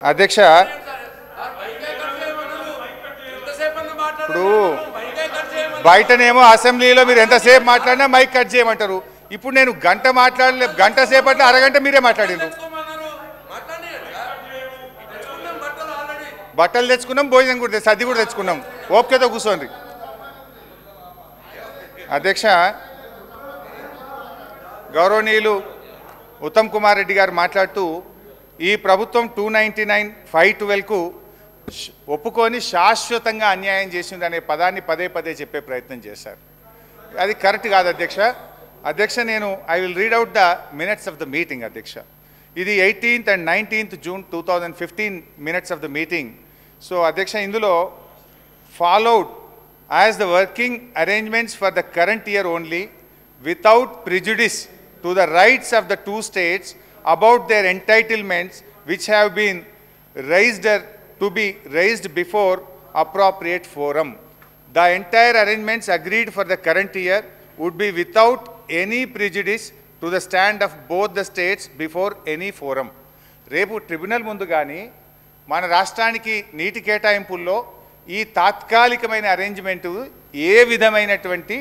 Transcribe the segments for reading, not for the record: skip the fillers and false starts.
అధ్యక్ష ఇప్పుడు బయటనేమో అసెంబ్లీలో మీరు ఎంతసేపు మాట్లాడినా మైక్ కట్ చేయమంటారు. ఇప్పుడు నేను గంట మాట్లాడలే, గంట సేపట్లో అరగంట మీరే మాట్లాడారు. బట్టలు తెచ్చుకున్నాం, భోజనం కూడా సర్ది కూడా తెచ్చుకున్నాం. ఓపికతో కూర్చోండి. అధ్యక్ష, గౌరవనీయులు ఉత్తమ్ కుమార్ రెడ్డి గారు మాట్లాడుతూ ఈ ప్రభుత్వం 299, 512కు ఒప్పుకొని శాశ్వతంగా అన్యాయం చేసిందనే పదాన్ని పదే పదే చెప్పే ప్రయత్నం చేశారు. అది కరెక్ట్ కాదు అధ్యక్ష. అధ్యక్ష, నేను I will read out the minutes of the meeting. అధ్యక్ష, ఇది 18th and 19th June 2015 minutes of the meeting. So అధ్యక్ష, ఇందులో followed as the working arrangements for the current year only without prejudice to the rights of the two states about their entitlements which have been raised to be raised before appropriate forum. The entire arrangements agreed for the current year would be without any prejudice to the stand of both the states before any forum. రేపు tribunal ముందు కానీ మన రాష్ట్రానికి నీటి కేటాయింపుల్లో ఈ తాత్కాలికమైన arrangement ఏ విధమైనటువంటి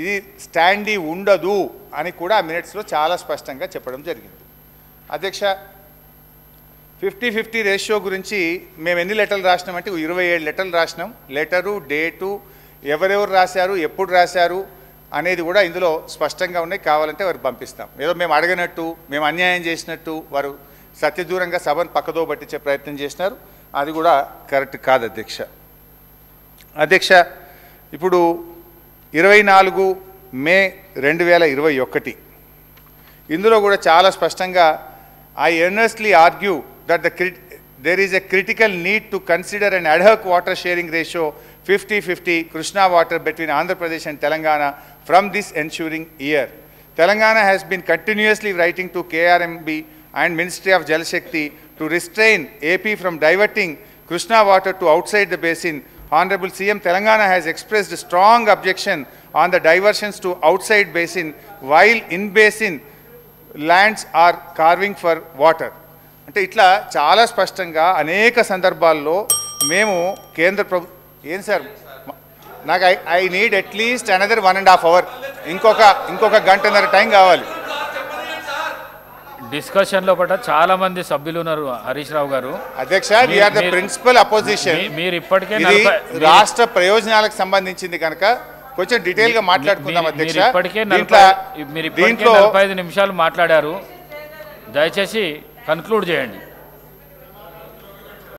ఇది స్టాండీ ఉండదు అని కూడా ఆ మినిట్స్లో చాలా స్పష్టంగా చెప్పడం జరిగింది. అధ్యక్ష, 50-50 రేషియో గురించి మేము ఎన్ని లెటర్లు రాసినామంటే 27 లెటర్లు రాసినాం. లెటరు, డేటు, ఎవరెవరు రాశారు, ఎప్పుడు రాశారు అనేది కూడా ఇందులో స్పష్టంగా ఉన్నాయి. కావాలంటే వారు పంపిస్తాం. ఏదో మేము అడగనట్టు, మేము అన్యాయం చేసినట్టు వారు సత్యదూరంగా సభను పక్కదో పట్టించే ప్రయత్నం చేసినారు. అది కూడా కరెక్ట్ కాదు అధ్యక్ష. అధ్యక్ష, ఇప్పుడు 24 మే 2021 ఇందులో కూడా చాలా స్పష్టంగా I earnestly argue that there is a critical need to consider an ad hoc water sharing ratio 50-50 Krishna water between Andhra Pradesh and Telangana from this ensuing year. Telangana has been continuously writing to KRMB and Ministry of Jal Shakti to restrain AP from diverting Krishna water to outside the basin. Honorable CM, Telangana has expressed a strong objection on the diversions to outside basin while in basin lands are carving for water. అంటే ఇట్లా చాలా స్పష్టంగా అనేక సందర్భాల్లో మేము కేంద్ర ఏం sir నాకు I need at least another 1.5 hours, ఇంకొక గంటన్నర టైం కావాలి. డిస్కషన్ లో పట్ల చాలా మంది సభ్యులు ఉన్నారు. హరీష్ రావు గారు, అధ్యక్ష, we are the principal opposition. మీరు ఇప్పటికే రాష్ట్ర ప్రయోజనాలకు సంబంధించింది కనుక కొంచెం డీటెయిల్ గా మాట్లాడుకుందాం అధ్యక్ష. మీరు 45 నిమిషాలు మాట్లాడారు. దయచేసి కన్క్లూడ్ చేయండి.